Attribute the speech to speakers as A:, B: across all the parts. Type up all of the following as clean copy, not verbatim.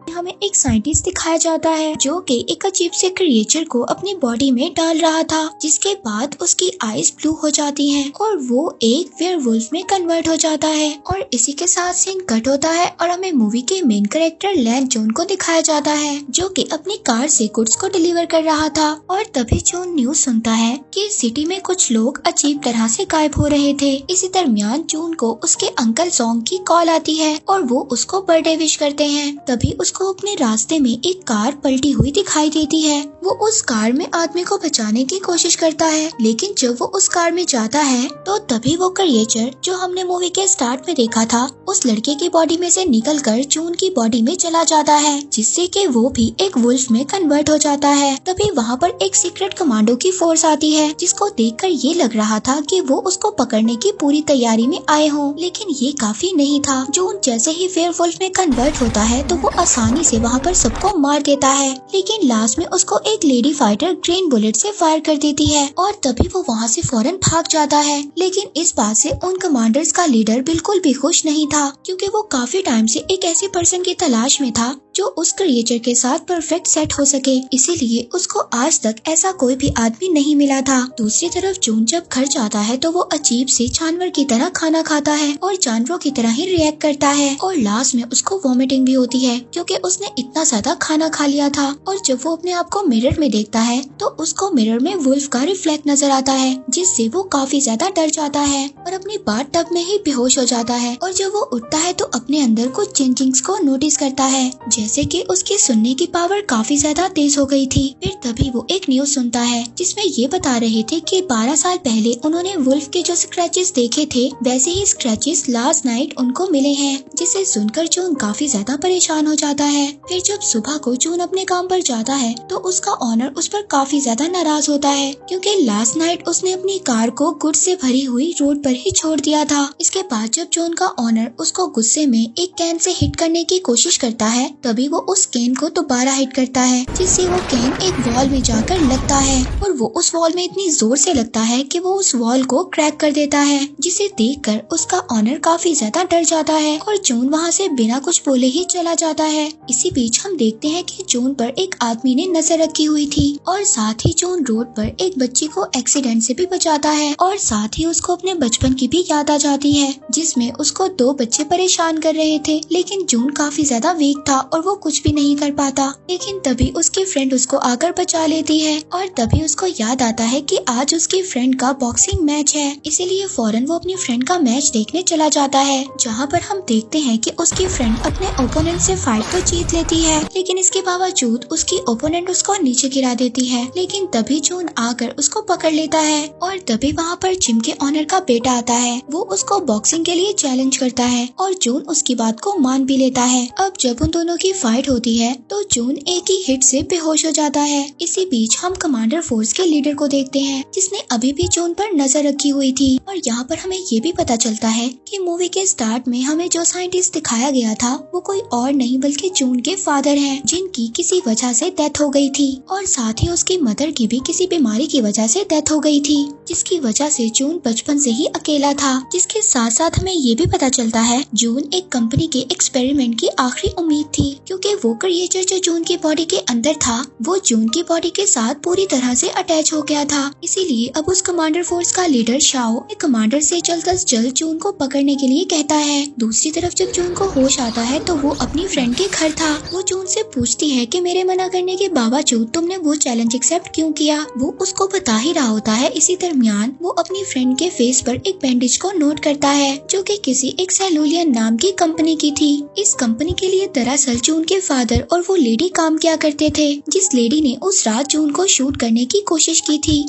A: हमें एक साइंटिस्ट दिखाया जाता है जो कि एक अजीब से क्रिएचर को अपनी बॉडी में डाल रहा था, जिसके बाद उसकी आईज ब्लू हो जाती हैं और वो एक वेयरवुल्फ में कन्वर्ट हो जाता है। और इसी के साथ सीन कट होता है और हमें मूवी के मेन कैरेक्टर लैन जून को दिखाया जाता है जो कि अपनी कार से गुड्स को डिलीवर कर रहा था। और तभी जून न्यूज सुनता है कि सिटी में कुछ लोग अजीब तरह से गायब हो रहे थे। इसी दरमियान जून को उसके अंकल जोंग की कॉल आती है और वो उसको बर्थडे विश करते हैं। तभी उसको अपने रास्ते में एक कार पलटी हुई दिखाई देती है। वो उस कार में आदमी को बचाने की कोशिश करता है, लेकिन जब वो उस कार में जाता है तो तभी वो क्रिएचर जो हमने मूवी के स्टार्ट में देखा था उस लड़के की बॉडी में से निकलकर जून की बॉडी में चला जाता है, जिससे कि वो भी एक वुल्फ में कन्वर्ट हो जाता है। तभी वहाँ पर एक सीक्रेट कमांडो की फोर्स आती है, जिसको देखकर ये लग रहा था कि वो उसको पकड़ने की पूरी तैयारी में आए हों, लेकिन ये काफी नहीं था। जून जैसे ही वेयरवुल्फ में कन्वर्ट होता है तो वो आसानी से वहाँ पर सबको मार देता है, लेकिन लास्ट में उसको एक लेडी फाइटर ग्रीन बुलेट से फायर कर देती है और तभी वो वहाँ से फौरन भाग जाता है। लेकिन इस बात से उन कमांडर्स का लीडर बिल्कुल भी खुश नहीं था, क्योंकि वो काफी टाइम से एक ऐसे पर्सन की तलाश में था जो उस क्रिएचर के साथ परफेक्ट सेट हो सके, इसीलिए उसको आज तक ऐसा कोई भी आदमी नहीं मिला था। दूसरी तरफ जून जब घर जाता है तो वो अजीब से जानवर की तरह खाना खाता है और जानवरों की तरह ही रिएक्ट करता है और लास्ट में उसको वॉमिटिंग भी होती है, क्योंकि उसने इतना ज्यादा खाना खा लिया था। और जब वो अपने आप को मिरर में देखता है तो उसको मिरर में वुल्फ का रिफ्लेक्ट नजर आता है, जिससे वो काफी ज्यादा डर जाता है और अपनी बाथ टब में ही बेहोश हो जाता है। और जब वो उठता है तो अपने अंदर कुछ चेंजिंग्स को नोटिस करता है, जैसे कि उसकी सुनने की पावर काफी ज्यादा तेज हो गई थी। फिर तभी वो एक न्यूज सुनता है जिसमें ये बता रहे थे कि 12 साल पहले उन्होंने वुल्फ के जो स्क्रैचेस देखे थे वैसे ही स्क्रैचेस लास्ट नाइट उनको मिले हैं, जिसे सुनकर जून काफी ज्यादा परेशान हो जाता है। फिर जब सुबह को जून अपने काम पर जाता है तो उसका ऑनर उस पर काफी ज्यादा नाराज होता है, क्योंकि लास्ट नाइट उसने अपनी कार को गुड्स से भरी हुई रोड पर ही छोड़ दिया था। इसके बाद जब जून का ऑनर उसको गुस्से में एक कैन से हिट करने की कोशिश करता है तभी वो उस कैन को दोबारा हिट करता है, जिससे वो कैन एक वॉल में जाकर लगता है और वो उस वॉल में इतनी जोर से लगता है कि वो उस वॉल को क्रैक कर देता है, जिसे देखकर उसका ऑनर काफी ज्यादा डर जाता है और जून वहाँ से बिना कुछ बोले ही चला जाता है। इसी बीच हम देखते हैं कि जून पर एक आदमी ने नजर रखी हुई थी और साथ ही जून रोड पर एक बच्ची को एक्सीडेंट से भी बचाता है और साथ ही उसको अपने बचपन की भी याद आ जाती है, जिसमें उसको 2 बच्चे परेशान कर रहे थे, लेकिन जून काफी ज्यादा वीक था और वो कुछ भी नहीं कर पाता। लेकिन तभी उसकी फ्रेंड उसको आकर बचा लेती है और तभी उसको याद आता है कि आज उसकी फ्रेंड का बॉक्सिंग मैच है, इसीलिए फौरन वो अपनी फ्रेंड का मैच देखने चला जाता है, जहाँ पर हम देखते हैं कि उसकी फ्रेंड अपने ओपोनेंट से फाइट तो जीत लेती है, लेकिन इसके बावजूद उसकी ओपोनेंट उसको नीचे गिरा देती है। लेकिन तभी जून आकर उसको पकड़ लेता है और तभी वहाँ पर जिम के ऑनर का बेटा आता है। वो उसको बॉक्सिंग के लिए चैलेंज करता है और जून उसकी बात को मान भी लेता है। अब जब उन दोनों की फाइट होती है तो जून एक ही हिट से बेहोश हो जाता है। इसी बीच हम कमांडर फोर्स के लीडर को देखते हैं, जिसने अभी भी जून पर नजर रखी हुई थी। और यहाँ पर हमें ये भी पता चलता है कि मूवी के स्टार्ट में हमें जो साइंटिस्ट दिखाया गया था वो कोई और नहीं बल्कि जून के फादर हैं, जिनकी किसी वजह से डेथ हो गई थी और साथ ही उसकी मदर की भी किसी बीमारी की वजह से डेथ हो गई थी, जिसकी वजह से जून बचपन से ही अकेला था। जिसके साथ साथ हमें ये भी पता चलता है जून एक कंपनी के एक्सपेरिमेंट की आखिरी उम्मीद थी, क्योंकि वो क्रिएचर जो जून की बॉडी के अंदर था वो जून की बॉडी के साथ पूरी तरह से अटैच हो गया था। इसीलिए अब उस कमांडर फोर्स का लीडर शाओ कमांडर से जल्द अज जल्द जून को पकड़ने के लिए कहता है। दूसरी तरफ जब जून को होश आता है तो वो अपनी फ्रेंड के घर था। वो जून से पूछती है कि मेरे मना करने के बावजूद तुमने वो चैलेंज एक्सेप्ट क्यों किया। वो उसको बता ही रहा होता है। इसी दरमियान वो अपनी फ्रेंड के फेस पर एक बैंडेज को नोट करता है जो कि किसी एक सेलुलियन नाम की कंपनी की थी। इस कंपनी के लिए दरअसल जून के फादर और वो लेडी काम किया करते थे, जिस लेडी ने उस रात जून को शूट करने की कोशिश की थी।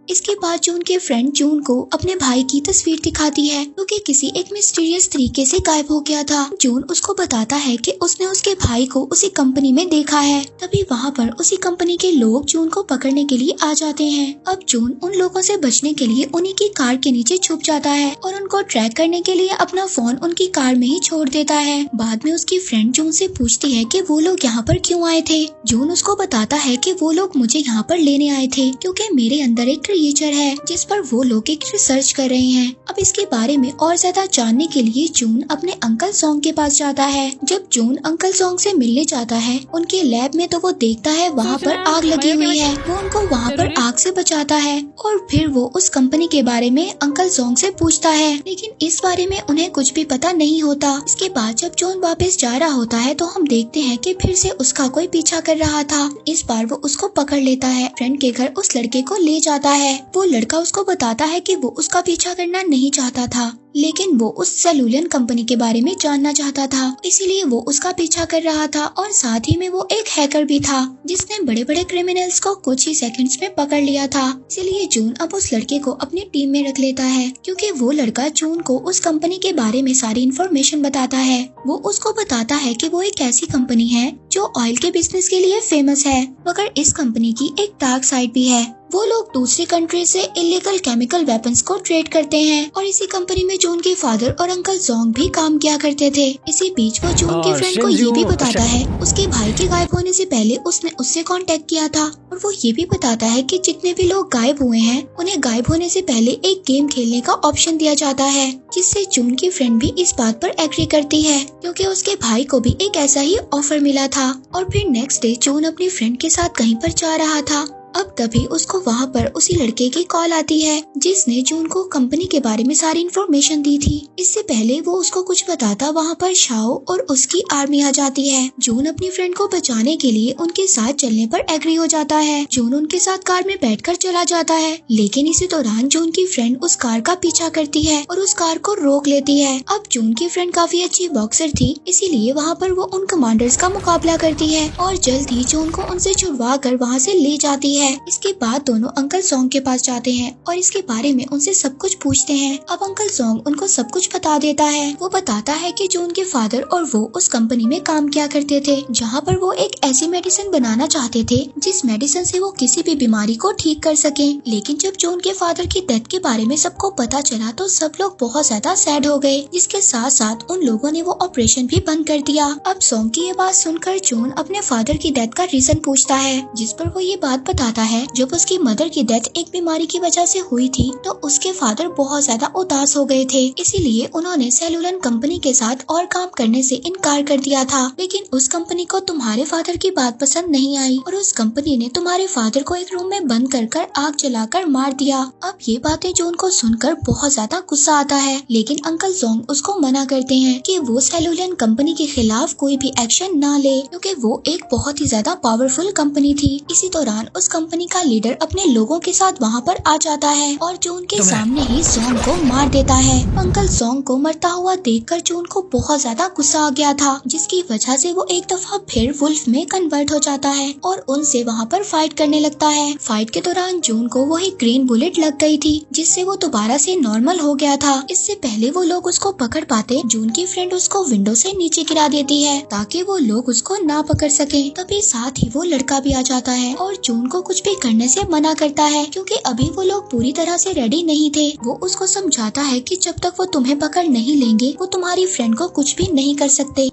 A: इसके बाद जून के फ्रेंड जून को अपने भाई की तस्वीर दिखाती है जो कि किसी एक मिस्टीरियस तरीके से गायब हो गया था। जून उसको बताता है कि उसने उसके भाई को उसी कंपनी में देखा है। तभी वहाँ पर उसी कंपनी के लोग जून को पकड़ने के लिए आ जाते हैं। अब जून उन लोगों से बचने के लिए उन्हीं की कार के नीचे छुप जाता है और उनको ट्रैक करने के लिए अपना फोन उनकी कार में ही छोड़ देता है। बाद में उसकी फ्रेंड जून से पूछती है कि वो लोग यहाँ पर क्यों आए थे। जून उसको बताता है कि वो लोग मुझे यहाँ पर लेने आए थे क्योंकि मेरे अंदर एक क्रिएचर है जिस पर वो लोग एक रिसर्च कर रहे हैं। अब इसके बारे में और ज्यादा जानने के लिए जून अपने अंकल सॉन्ग के पास जाता है। जब जून अंकल सॉन्ग से मिलने जाता है उनके लैब में तो वो देखता है वहाँ पर आग लगी हुई है। वो उनको वहाँ पर आग से बचाता है और फिर वो उस कंपनी के बारे में अंकल सॉन्ग से पूछता है, लेकिन इस बारे में उन्हें कुछ भी पता नहीं होता। इसके बाद जब जून वापस जा रहा होता है तो हम देखते हैं कि फिर से उसका कोई पीछा कर रहा था। इस बार वो उसको पकड़ लेता है, फ्रेंड के घर उस लड़के को ले जाता है। वो लड़का उसको बताता है कि वो उसका पीछा करना नहीं चाहता था, लेकिन वो उस सेलुलियन कंपनी के बारे में जानना चाहता था, इसीलिए वो उसका पीछा कर रहा था। और साथ ही में वो एक हैकर भी था जिसने बड़े बड़े क्रिमिनल्स को कुछ ही सेकंड्स में पकड़ लिया था। इसीलिए जून अब उस लड़के को अपनी टीम में रख लेता है, क्योंकि वो लड़का जून को उस कंपनी के बारे में सारी इन्फॉर्मेशन बताता है। वो उसको बताता है कि वो एक ऐसी कंपनी है जो ऑयल के बिजनेस के लिए फेमस है, मगर इस कंपनी की एक डार्क साइड भी है। वो लोग दूसरी कंट्री से इलीगल केमिकल वेपन्स को ट्रेड करते हैं और इसी कंपनी में जून के फादर और अंकल जोंग भी काम किया करते थे। इसी बीच वो जून के फ्रेंड को ये भी बताता है उसके भाई के गायब होने से पहले उसने उससे कांटेक्ट किया था, और वो ये भी बताता है कि जितने भी लोग गायब हुए हैं उन्हें गायब होने से पहले एक गेम खेलने का ऑप्शन दिया जाता है, जिससे जून की फ्रेंड भी इस बात पर एग्री करती है, क्योंकि उसके भाई को भी एक ऐसा ही ऑफर मिला था। और फिर नेक्स्ट डे जून अपनी फ्रेंड के साथ कहीं पर जा रहा था। अब तभी उसको वहाँ पर उसी लड़के की कॉल आती है जिसने जून को कंपनी के बारे में सारी इन्फॉर्मेशन दी थी। इससे पहले वो उसको कुछ बताता वहाँ पर शाओ और उसकी आर्मी आ जाती है। जून अपनी फ्रेंड को बचाने के लिए उनके साथ चलने पर एग्री हो जाता है। जून उनके साथ कार में बैठकर चला जाता है, लेकिन इसी दौरान जून की फ्रेंड उस कार का पीछा करती है और उस कार को रोक लेती है। अब जून की फ्रेंड काफी अच्छी बॉक्सर थी, इसीलिए वहाँ पर वो उन कमांडर्स का मुकाबला करती है और जल्द ही जून को उनसे छुड़वा कर वहाँ से ले जाती है। इसके बाद दोनों अंकल सॉन्ग के पास जाते हैं और इसके बारे में उनसे सब कुछ पूछते हैं। अब अंकल सॉन्ग उनको सब कुछ बता देता है। वो बताता है कि जून के फादर और वो उस कंपनी में काम किया करते थे जहाँ पर वो एक ऐसी मेडिसिन बनाना चाहते थे जिस मेडिसिन से वो किसी भी बीमारी को ठीक कर सके। लेकिन जब जून के फादर की डेथ के बारे में सबको पता चला तो सब लोग बहुत ज्यादा सैड हो गए, जिसके साथ साथ उन लोगों ने वो ऑपरेशन भी बंद कर दिया। अब सॉन्ग की ये बात सुनकर जून अपने फादर की डेथ का रीजन पूछता है, जिस पर वो ये बात बताता है जब उसकी मदर की डेथ एक बीमारी की वजह से हुई थी तो उसके फादर बहुत ज्यादा उदास हो गए थे, इसीलिए उन्होंने सेलुलन कंपनी के साथ और काम करने से इनकार कर दिया था। लेकिन उस कंपनी को तुम्हारे फादर की बात पसंद नहीं आई और उस कंपनी ने तुम्हारे फादर को एक रूम में बंद कर आग जलाकर मार दिया। अब ये बातें जून को सुनकर बहुत ज्यादा गुस्सा आता है, लेकिन अंकल जोंग उसको मना करते हैं कि वो सेलुलन कंपनी के खिलाफ कोई भी एक्शन ना ले, क्योंकि वो एक बहुत ही ज्यादा पावरफुल कंपनी थी। इसी दौरान उस कंपनी का लीडर अपने लोगों के साथ वहाँ पर आ जाता है और जून के सामने ही जोंग को मार देता है। अंकल जोंग को मरता हुआ देखकर जून को बहुत ज्यादा गुस्सा आ गया था, जिसकी वजह से वो एक दफा फिर वुल्फ में कन्वर्ट हो जाता है और उनसे वहाँ पर फाइट करने लगता है। फाइट के दौरान जून को वही ग्रीन बुलेट लग गई थी, जिससे वो दोबारा से नॉर्मल हो गया था। इससे पहले वो लोग उसको पकड़ पाते, जून की फ्रेंड उसको विंडो से नीचे गिरा देती है ताकि वो लोग उसको ना पकड़ सके। तभी साथ ही वो लड़का भी आ जाता है और जून को कुछ भी करने से मना करता है, क्योंकि अभी वो लोग पूरी तरह से रेडी नहीं थे। वो उसको समझाता है कि जब तक वो तुम्हें पकड़ नहीं लेंगे वो तुम्हारी फ्रेंड को कुछ भी नहीं कर सकते।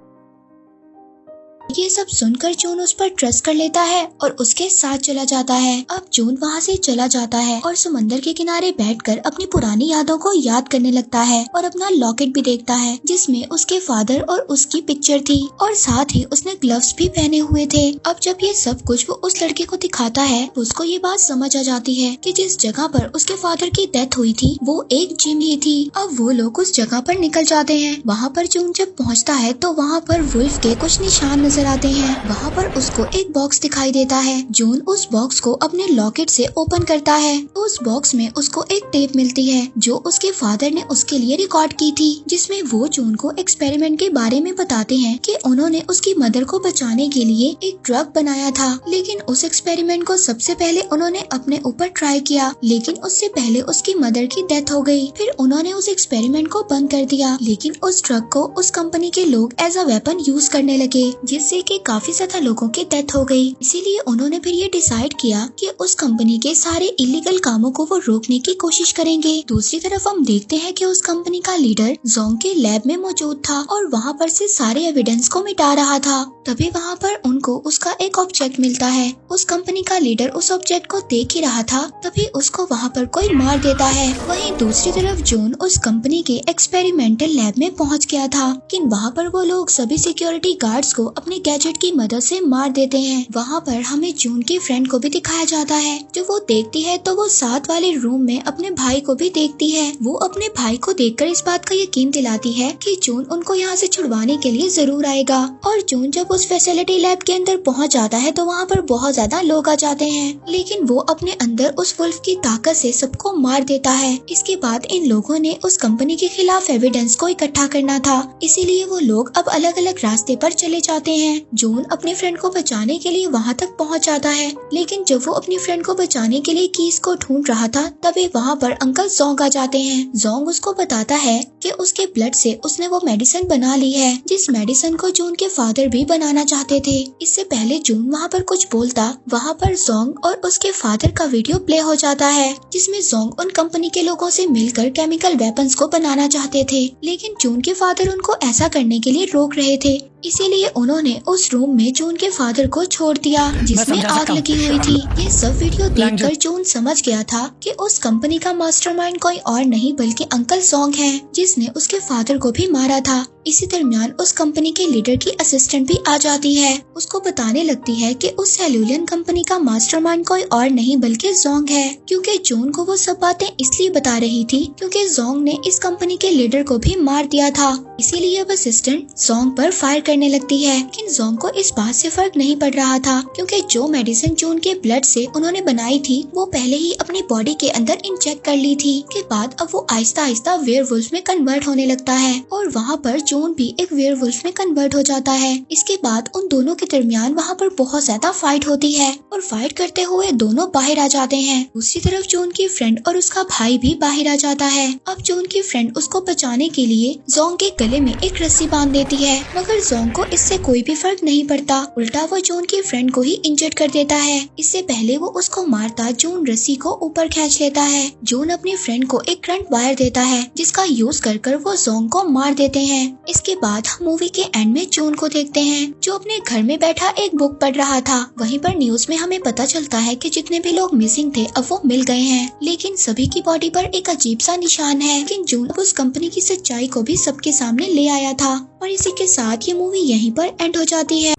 A: ये सब सुनकर जून उस पर ट्रस्ट कर लेता है और उसके साथ चला जाता है। अब जून वहाँ से चला जाता है और समंदर के किनारे बैठकर अपनी पुरानी यादों को याद करने लगता है और अपना लॉकेट भी देखता है जिसमें उसके फादर और उसकी पिक्चर थी और साथ ही उसने ग्लव्स भी पहने हुए थे। अब जब ये सब कुछ वो उस लड़के को दिखाता है तो उसको ये बात समझ आ जाती है कि जिस जगह पर उसके फादर की डेथ हुई थी वो एक जिम ही थी। अब वो लोग उस जगह पर निकल जाते हैं। वहाँ पर जून जब पहुँचता है तो वहाँ पर वुल्फ के कुछ निशान नजर आते हैं। वहाँ पर उसको एक बॉक्स दिखाई देता है। जून उस बॉक्स को अपने लॉकेट से ओपन करता है तो उस बॉक्स में उसको एक टेप मिलती है जो उसके फादर ने उसके लिए रिकॉर्ड की थी, जिसमें वो जून को एक्सपेरिमेंट के बारे में बताते हैं कि उन्होंने उसकी मदर को बचाने के लिए एक ड्रग बनाया था। लेकिन उस एक्सपेरिमेंट को सबसे पहले उन्होंने अपने ऊपर ट्राई किया, लेकिन उससे पहले उसकी मदर की डेथ हो गई। फिर उन्होंने उस एक्सपेरिमेंट को बंद कर दिया, लेकिन उस ड्रग को उस कंपनी के लोग एज अ वेपन यूज करने लगे, जिससे से कि काफी ज्यादा लोगों की डेथ हो गई। इसीलिए उन्होंने फिर ये डिसाइड किया कि उस कंपनी के सारे इलीगल कामों को वो रोकने की कोशिश करेंगे। दूसरी तरफ हम देखते हैं कि उस कंपनी का लीडर जोंग के लैब में मौजूद था और वहाँ पर से सारे एविडेंस को मिटा रहा था। तभी वहाँ पर उनको उसका एक ऑब्जेक्ट मिलता है। उस कंपनी का लीडर उस ऑब्जेक्ट को देख ही रहा था, तभी उसको वहाँ पर कोई मार देता है। वहीं दूसरी तरफ जून उस कंपनी के एक्सपेरिमेंटल लैब में पहुँच गया था, लेकिन वहाँ पर वो लोग सभी सिक्योरिटी गार्ड्स को अपने गैजेट की मदद से मार देते हैं। वहाँ पर हमें जून की फ्रेंड को भी दिखाया जाता है। जो वो देखती है तो वो साथ वाले रूम में अपने भाई को भी देखती है। वो अपने भाई को देखकर इस बात का यकीन दिलाती है कि जून उनको यहाँ से छुड़वाने के लिए जरूर आएगा। और जून जब उस फैसिलिटी लैब के अंदर पहुँच जाता है तो वहाँ पर बहुत ज्यादा लोग आ जाते हैं, लेकिन वो अपने अंदर उस वुल्फ की ताकत से सबको मार देता है। इसके बाद इन लोगों ने उस कंपनी के खिलाफ एविडेंस को इकट्ठा करना था, इसीलिए वो लोग अब अलग अलग रास्ते पर चले जाते हैं। जून अपनी फ्रेंड को बचाने के लिए वहाँ तक पहुँच जाता है, लेकिन जब वो अपनी फ्रेंड को बचाने के लिए कीज को ढूंढ रहा था तभी वहाँ पर अंकल जोंग आ जाते हैं। जोंग उसको बताता है कि उसके ब्लड से उसने वो मेडिसिन बना ली है, जिस मेडिसिन को जून के फादर भी बनाना चाहते थे। इससे पहले जून वहाँ पर कुछ बोलता, वहाँ पर जोंग और उसके फादर का वीडियो प्ले हो जाता है, जिसमें जोंग उन कंपनी के लोगों से मिलकर केमिकल वेपन्स को बनाना चाहते थे, लेकिन जून के फादर उनको ऐसा करने के लिए रोक रहे थे। इसीलिए उन्होंने उस रूम में जून के फादर को छोड़ दिया जिसमें आग लगी हुई थी। ये सब वीडियो देखकर जून समझ गया था कि उस कंपनी का मास्टरमाइंड कोई और नहीं बल्कि अंकल जोंग है, जिसने उसके फादर को भी मारा था। इसी दरमियान उस कंपनी के लीडर की असिस्टेंट भी आ जाती है। उसको बताने लगती है कि उस सेल्यूलियन कंपनी का मास्टरमाइंड कोई और नहीं बल्कि जोंग है, क्योंकि जून को वो सब बातें इसलिए बता रही थी क्योंकि जोंग ने इस कंपनी के लीडर को भी मार दिया था। इसीलिए अब असिस्टेंट जोंग पर फायर करने लगती है, लेकिन जोंग को इस बात से फर्क नहीं पड़ रहा था क्योंकि जो मेडिसिन जून के ब्लड से उन्होंने बनाई थी वो पहले ही अपनी बॉडी के अंदर इंजेक्ट कर ली थी। के बाद अब वो आहिस्ता आहिस्ता वेयरवुल्फ में कन्वर्ट होने लगता है और वहाँ पर जून भी एक वेयरवुल्फ में कन्वर्ट हो जाता है। इसके बाद उन दोनों के दरमियान वहाँ पर बहुत ज्यादा फाइट होती है और फाइट करते हुए दोनों बाहर आ जाते हैं। दूसरी तरफ जून की फ्रेंड और उसका भाई भी बाहर आ जाता है। अब जून की फ्रेंड उसको बचाने के लिए जोंग के गले में एक रस्सी बांध देती है, मगर जोंग को इससे कोई भी फर्क नहीं पड़ता। उल्टा वो जून की फ्रेंड को ही इंजर्ड कर देता है। इससे पहले वो उसको मारता जून रस्सी को ऊपर खींच लेता है। जून अपनी फ्रेंड को एक करंट वायर देता है जिसका यूज कर वो जोंग को मार देते हैं। इसके बाद हम मूवी के एंड में जून को देखते हैं जो अपने घर में बैठा एक बुक पढ़ रहा था। वहीं पर न्यूज में हमें पता चलता है कि जितने भी लोग मिसिंग थे अब वो मिल गए हैं, लेकिन सभी की बॉडी पर एक अजीब सा निशान है। लेकिन जून उस कंपनी की सच्चाई को भी सबके सामने ले आया था। और इसी के साथ ये मूवी यहीं पर एंड हो जाती है।